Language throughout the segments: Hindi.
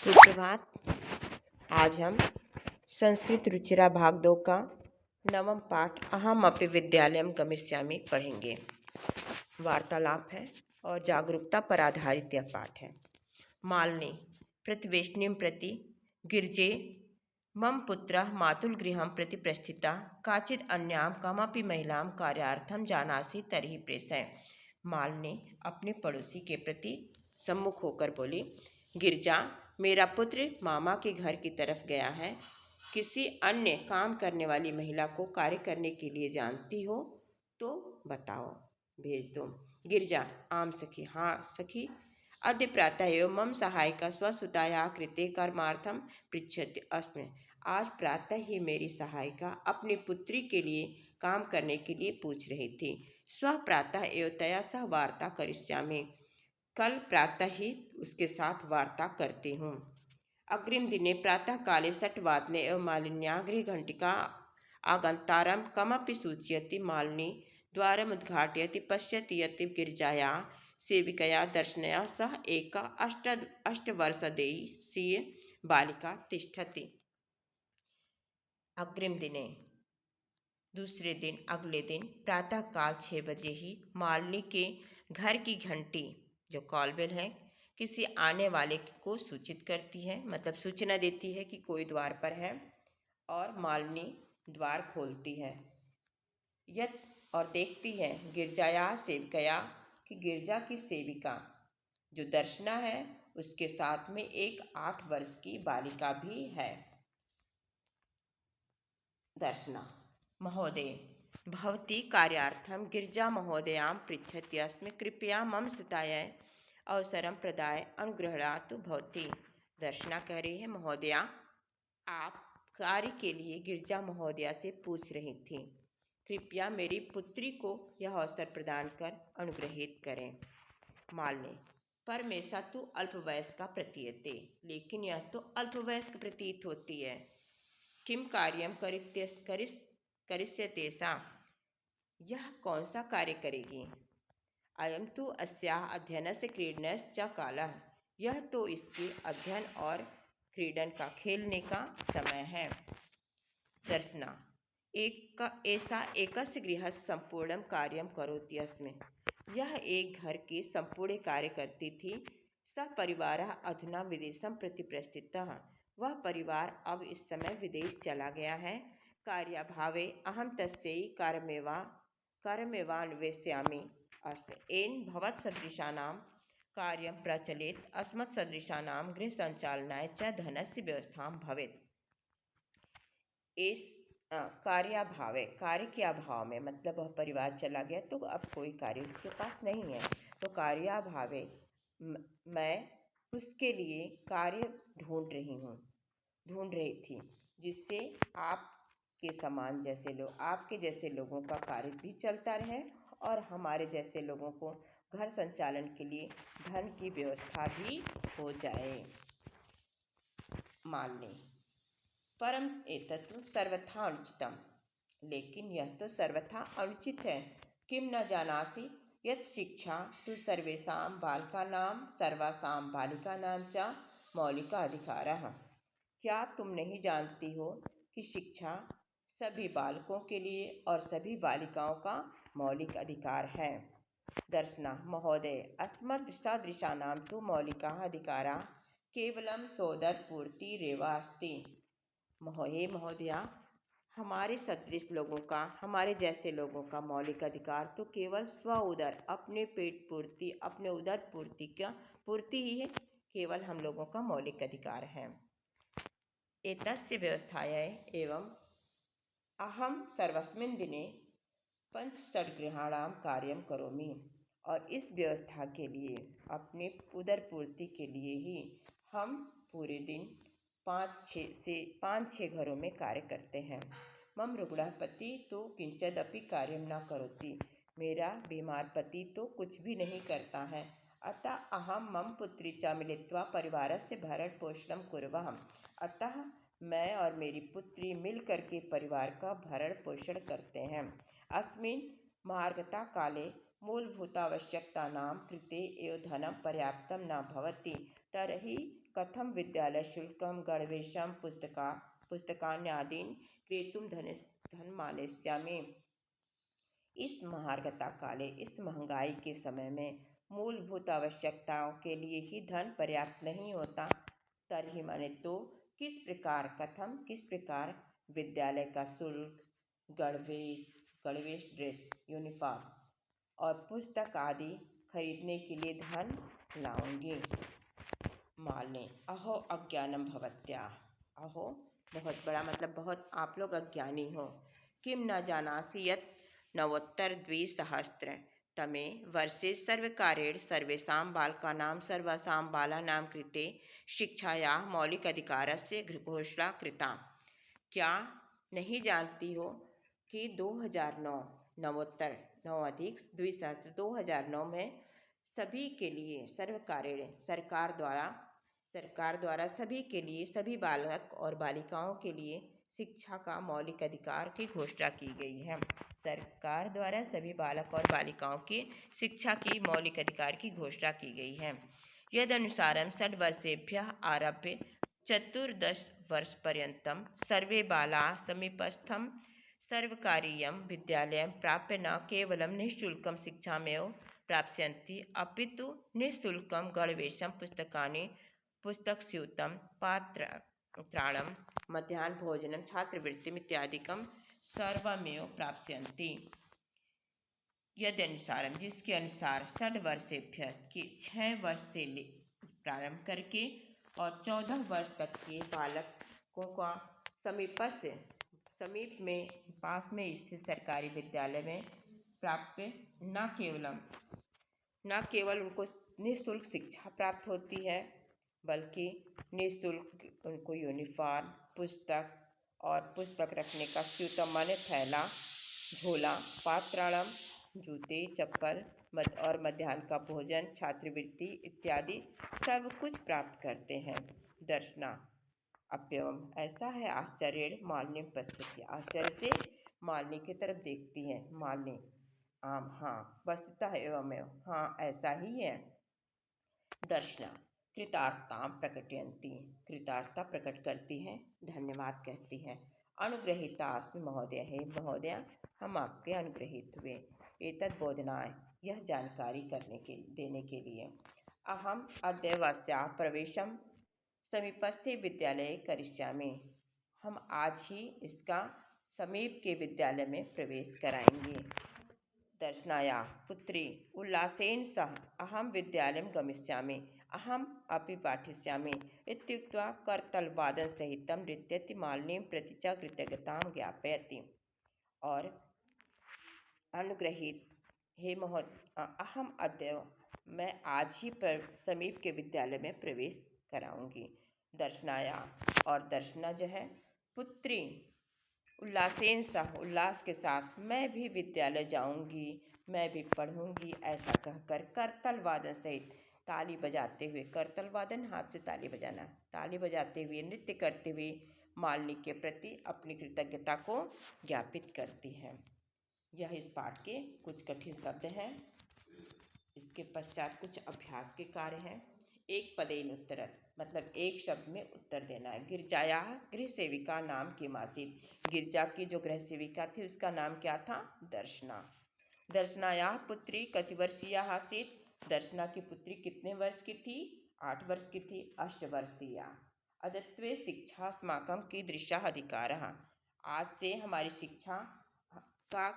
सुप्रभात। आज हम संस्कृत रुचिरा भाग 2 का नवम पाठ अहमपि विद्यालयं गमिष्यामि पढ़ेंगे। वार्तालाप है और जागरूकता पर आधारित यह पाठ है। मालिनी प्रतिवेशिनीं प्रति गिरिजे मम पुत्रः मातुलगृहं प्रति प्रस्थिता काचित् अन्यां कामपि महिलां कार्यार्थं जानासि तर्हि प्रेषय। मालिनी अपने पड़ोसी के प्रति सम्मुख होकर बोली, गिरजा, मेरा पुत्र मामा के घर की तरफ गया है। किसी अन्य काम करने वाली महिला को कार्य करने के लिए जानती हो तो बताओ, भेज दो। गिरजा, आम सखी, हाँ सखी। अद्य प्रातः एव मम सहायिका स्वसुतायाः कृते कर्मार्थं पृच्छति अस्मि। आज प्रातः ही मेरी सहायिका अपनी पुत्री के लिए काम करने के लिए पूछ रही थी। स्वः प्रातः एव तया सह वार्ता करिष्यामि। कल प्रातः ही उसके साथ वार्ता करती हूँ। अग्रिम दिने प्रातः काले 6 एव मालिन्याः गृहघण्टिका आगन्तारं कमपि सूचयति। मालिनी द्वारमुद्घाटयति, पश्यति यत् गिरिजायाः सेविकया दर्शनया सह एका अष्टवर्षदेशीय बालिका तिष्ठति। अग्रिम दिने दूसरे दिन अगले दिन प्रातः काल 6 बजे ही मालिनी के घर की घंटी जो कॉलबेल है किसी आने वाले को सूचित करती है, मतलब सूचना देती है कि कोई द्वार पर है, और मालिनी द्वार खोलती है यत और देखती है गिरजाया सेविकया कि गिरजा की सेविका जो दर्शना है उसके साथ में एक 8 वर्ष की बालिका भी है। दर्शना, महोदय, भवती कार्यार्थं गिरिजा महोदयां पृच्छति अस्मि। कृपया मम सुतायै अवसरं प्रदाय अनुगृह्णातु भवती। दर्शना कह रही है, महोदया, आप कार्य के लिए गिरिजा महोदया से पूछ रही थी। कृपया मेरी पुत्री को यह अवसर प्रदान कर अनुग्रहित करें। मालिनी, परमेशा तु अल्पवयस्का प्रतीयते, लेकिन यह तो अल्पवयस्क प्रतीत होती है। किम कार्यम करिष्यते सा, यह कौन सा कार्य करेगी। अयम तो अस्याः अध्ययनस्य क्रीडनश्च कालः, यह तो इसके अध्ययन और क्रीडन का खेलने का समय है। दर्शना, ऐसा एकस्य गृहस्य संपूर्णं कार्यं करोति अस्मि। यह एक घर के संपूर्ण कार्य करती थी। सः परिवारः अधुना विदेशं प्रति प्रस्थितः, वह परिवार अब इस समय विदेश चला गया है। कार्याभावे अहं तस्यै कार्यमेवान्वेष्यामि अस्मि। येन भवत्सदृशानां कार्यं प्रचलेत्, अस्मत्सदृशानां गृहसञ्चालनाय च धनस्य व्यवस्था भवेत्। इस कार्याभावे, कार्य के अभाव में, मतलब वह परिवार चला गया तो अब कोई कार्य उसके पास नहीं है, तो कार्याभावे मैं उसके लिए कार्य ढूंढ रही थी जिससे आपके समान जैसे लोग, आपके जैसे लोगों का कार्य भी चलता रहे और हमारे जैसे लोगों को घर संचालन के लिए धन की व्यवस्था भी हो जाए। मालिनी, परम एतत् सर्वथा अनुचितम, लेकिन यह तो सर्वथा अनुचित है। किम न जानासि यत् शिक्षा तु सर्वेषां बालिकानां च मौलिक अधिकारः, क्या तुम नहीं जानती हो कि शिक्षा सभी बालकों के लिए और सभी बालिकाओं का मौलिक अधिकार है। दर्शना, महोदय, अस्मत्सदृशानां तु मौलिकाः अधिकाराः केवलं सोदरपूर्तिरेव अस्ति। महोदया, हमारे सदृश लोगों का, हमारे जैसे लोगों का मौलिक अधिकार तो केवल स्व उदर, अपने पेट पूर्ति, अपने उदर पूर्ति ही है, केवल हम लोगों का मौलिक अधिकार है। एतस्य व्यवस्थायै एवं अहम सर्वस्मिन् दिने 5-6 गृहाणां कार्यं करोमि, और इस व्यवस्था के लिए, अपने उदर पूर्ति के लिए ही हम पूरे दिन 5-6 घरों में कार्य करते हैं। मम रुग्णः पति तो किंचिदपि कार्यं न करोति, मेरा बीमार पति तो कुछ भी नहीं करता है। अतः अहम मम पुत्री च मिलित्वा परिवारस्य भरण पोषणं कुर्वः, अतः मैं और मेरी पुत्री मिल करके परिवार का भरण पोषण करते हैं। अस्मिन् मार्गता काले मूलभूतावश्यकतानां कृते एव धनं पर्याप्तं न भवति, तर्हि कथं विद्यालयशुल्कं गणवेशं पुस्तकान्यादीन् क्रेतुं धनमानेष्यामि। इस महार्घता काले, इस महंगाई के समय में मूलभूत आवश्यकताओं के लिए ही धन पर्याप्त नहीं होता, तर्हि माने तो किस प्रकार विद्यालय का शुल्क, गणवेश ड्रेस यूनिफॉर्म और पुस्तक आदि खरीदने के लिए धन लाऊंगी। मालिनी, अहो अज्ञानम भवत्या। अहो बहुत बड़ा मतलब बहुत आप लोग अज्ञानी हो। किम न जानासि यत् नवोत्तर-द्विसहस्र तमे वर्षे सर्वकारेण सर्वेषां बालकानां सर्वासां बालानां कृते शिक्षायाः मौलिकाधिकारस्य घोषणा कृता। क्या नहीं जानती हो कि 2009 नवोत्तर 9+2009 में सभी के लिए सरकार द्वारा सभी के लिए, सभी बालक और बालिकाओं के लिए शिक्षा का मौलिक अधिकार की घोषणा की गई है। सरकार द्वारा सभी बालक और बालिकाओं की शिक्षा की मौलिक अधिकार की घोषणा की गई है। यदनुसारं 6 वर्षेभ्यः आरभ्य 14 वर्षपर्यन्तं सर्वे बालाः समीपस्थं सर्वकारीयं विद्यालयं प्राप्य न केवलं निःशुल्कं शिक्षामेव प्राप्स्यन्ति, अपितु निःशुल्कं गणवेशं, पुस्तकानि, पुस्तकस्यूतं, पात्राणं, मध्याह्नभोजनं, छात्रवृत्तिम् इत्यादिकं सर्वमेव प्राप्स्यन्ति। यदनुसारम जिसके अनुसार 6 वर्षेभ्यः कि 6 वर्ष से प्रारंभ करके और 14 वर्ष तक के बालकों का समीप में पास में स्थित सरकारी विद्यालय में प्राप्य न केवल उनको निःशुल्क शिक्षा प्राप्त होती है, बल्कि निःशुल्क उनको यूनिफॉर्म, पुस्तक और पुस्तक रखने का स्यूतम माने थैला, झोला, पात्राणम, जूते, चप्पल और मध्याह्न का भोजन, छात्रवृत्ति इत्यादि सब कुछ प्राप्त करते हैं। दर्शना अप्यवम, ऐसा है आश्चर्य मालिनी पश्यति, आश्चर्य से मालिनी की तरफ देखती है। मालिनी, आम, हाँ, वस्तुतः एवं, हाँ ऐसा ही है। दर्शना कृतार्थता प्रकटयन्ति, कृतार्थता प्रकट करती है, धन्यवाद कहती है। अनुग्रहीता अस्मि महोदय, हे महोदय हम आपके अनुग्रहित हुए। एतद् बोधनाय, यह जानकारी देने के लिए। अहम अद्य अस्याः प्रवेशं समीपस्थे विद्यालये करिष्यामि, हम आज ही इसका समीप के विद्यालय में प्रवेश कराएंगे। दर्शनायाः पुत्री उल्लासेन सह अहम विद्यालयं गमिष्यामि, अहम अपि पाठिष्यामि इत्युक्त्वा करतलवादनसहितं नृत्यति मालिनीं प्रति च कृतज्ञतां ज्ञापयति। और अनुग्रहीत, हे अहम अद्य, मैं आज ही समीप के विद्यालय में प्रवेश कराऊंगी। दर्शनाया, और दर्शना जो है पुत्री उल्लासेन सह, उल्लास के साथ मैं भी विद्यालय जाऊंगी, मैं भी पढ़ूंगी, ऐसा कहकर करतल वादन सहित ताली बजाते हुए, करतल वादन हाथ से ताली बजाना, ताली बजाते हुए नृत्य करते हुए मालिनी के प्रति अपनी कृतज्ञता को ज्ञापित करती है। यह इस पाठ के कुछ कठिन शब्द हैं। इसके पश्चात कुछ अभ्यास के कार्य हैं। एक पदेन उत्तरत्, मतलब एक शब्द में उत्तर देना है। गिरजायाः गृह सेविका नाम किम् आसीत्, गिरजा की जो गृह सेविका थी उसका नाम क्या था? दर्शना। दर्शनायाः पुत्री कति वर्षीया आसीत्, दर्शना की पुत्री कितने वर्ष की थी? 8 वर्ष की थी। 8 वर्षीया। अद्यत्वे शिक्षा अस्माकं कीदृशः अधिकारः, आज से हमारी शिक्षा का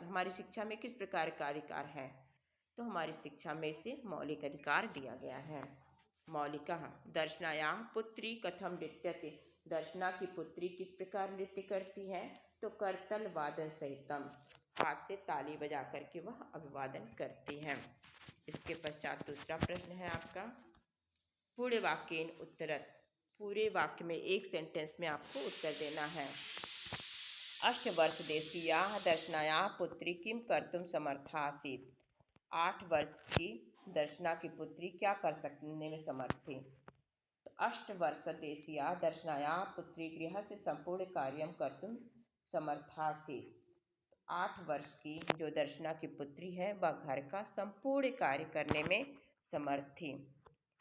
हमारी शिक्षा में किस प्रकार का अधिकार है? तो हमारी शिक्षा में से मौलिक अधिकार दिया गया है। मौलिकः दर्शनायाः पुत्री कथम नृत्यते, दर्शना की पुत्री किस प्रकार नृत्य करती है? तो करतल वादन सहितम, हाथ से ताली बजा करके वह अभिवादन करती है। इसके पश्चात दूसरा प्रश्न है आपका, पूरे वाक्येन उत्तरत्, पूरे वाक्य में एक सेंटेंस में आपको उत्तर देना है। 8 वर्षदेशीयाः दर्शनायाः पुत्री किं कर्तुं समर्था आसीत्, 8 वर्ष की दर्शना की पुत्री क्या करने में समर्थ थी? तो 8 वर्षदेशीया दर्शनायाः पुत्री गृहस्य संपूर्ण कार्यं कर्तुं समर्था आसीत्, 8 वर्ष की जो दर्शना की पुत्री है वह घर का संपूर्ण कार्य करने में समर्थ थी।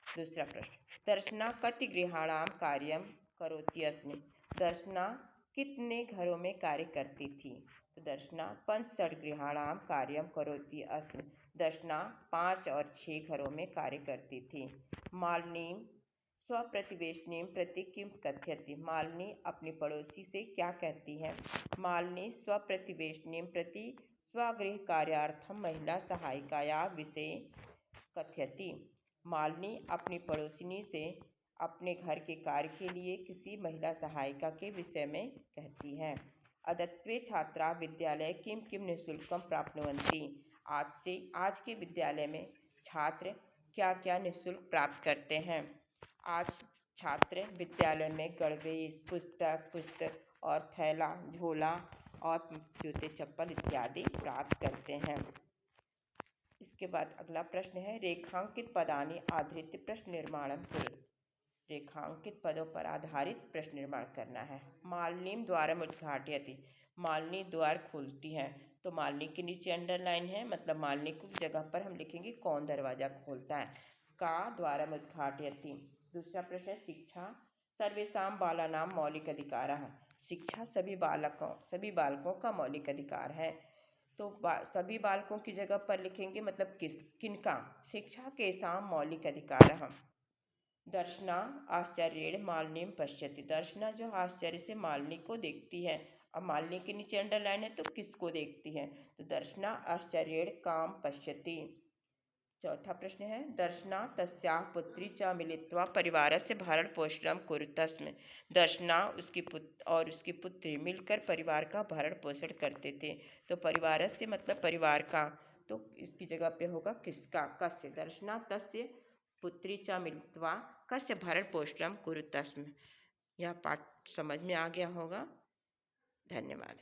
दूसरा प्रश्न, दर्शना कति गृहाणां कार्यं करोति अस्मि। दर्शना कितने घरों में कार्य करती थी। तो दर्शना 65 गृहाणां कार्यं करोति अस्मि। दर्शना 5 और 6 घरों में कार्य करती थी। मालिनी स्वप्रतिवेशिनीं प्रति किम कथयति। मालिनी अपनी पड़ोसी से क्या कहती है। मालिनी स्वप्रतिवेशिनीं प्रति स्वगृह कार्यार्थम महिला सहायिकाया विषये कथयति। मालिनी अपनी पड़ोसिनी से अपने घर के कार्य के लिए किसी महिला सहायिका के विषय में कहती है। अद्यत्वे छात्रा विद्यालय किम किम निःशुल्कम प्राप्नुवन्ति। आज के विद्यालय में छात्र क्या क्या निःशुल्क प्राप्त करते हैं। आज छात्र विद्यालय में गणवेश, पुस्तक और थैला, झोला और जूते चप्पल इत्यादि प्राप्त करते हैं। इसके बाद अगला प्रश्न है, रेखांकित पदानि आधृत्य प्रश्न निर्माणम कुरु। रेखांकित पदों पर आधारित प्रश्न निर्माण करना है। मालिनीं द्वारम उद्घाटयति। मालिनी द्वार खोलती है, तो मालिनी के नीचे अंडरलाइन है, मतलब मालिनी की जगह पर हम लिखेंगे कौन दरवाजा खोलता है। का द्वारम उद्घाटयति। दूसरा प्रश्न है, शिक्षा सर्वेषां बालानां मौलिक अधिकारः। शिक्षा सभी बालकों का मौलिक अधिकार है, तो सभी बालकों की जगह पर लिखेंगे मतलब किनका। शिक्षा केषां मौलिक अधिकारः। दर्शना आश्चर्येण मालिनीं पश्यति। दर्शना जो आश्चर्य से मालिनी को देखती है। अब मालिनी के नीचे अंडरलाइन है, तो किसको देखती है, तो दर्शना आश्चर्येण कां पश्यति। चौथा प्रश्न है, दर्शना तस्याः पुत्री च मिलित्वा परिवारस्य भरण पोषणं कुरुत स्म। दर्शना उसकी पुत्री मिलकर परिवार का भरण पोषण करते थे, तो परिवारस्य मतलब परिवार का, तो इसकी जगह पे होगा किसका, कस्य। दर्शना तस्य पुत्री च मिलित्वा कस्य भरण पोषणं कुरुत स्म। यह पाठ समझ में आ गया होगा। धन्यवाद।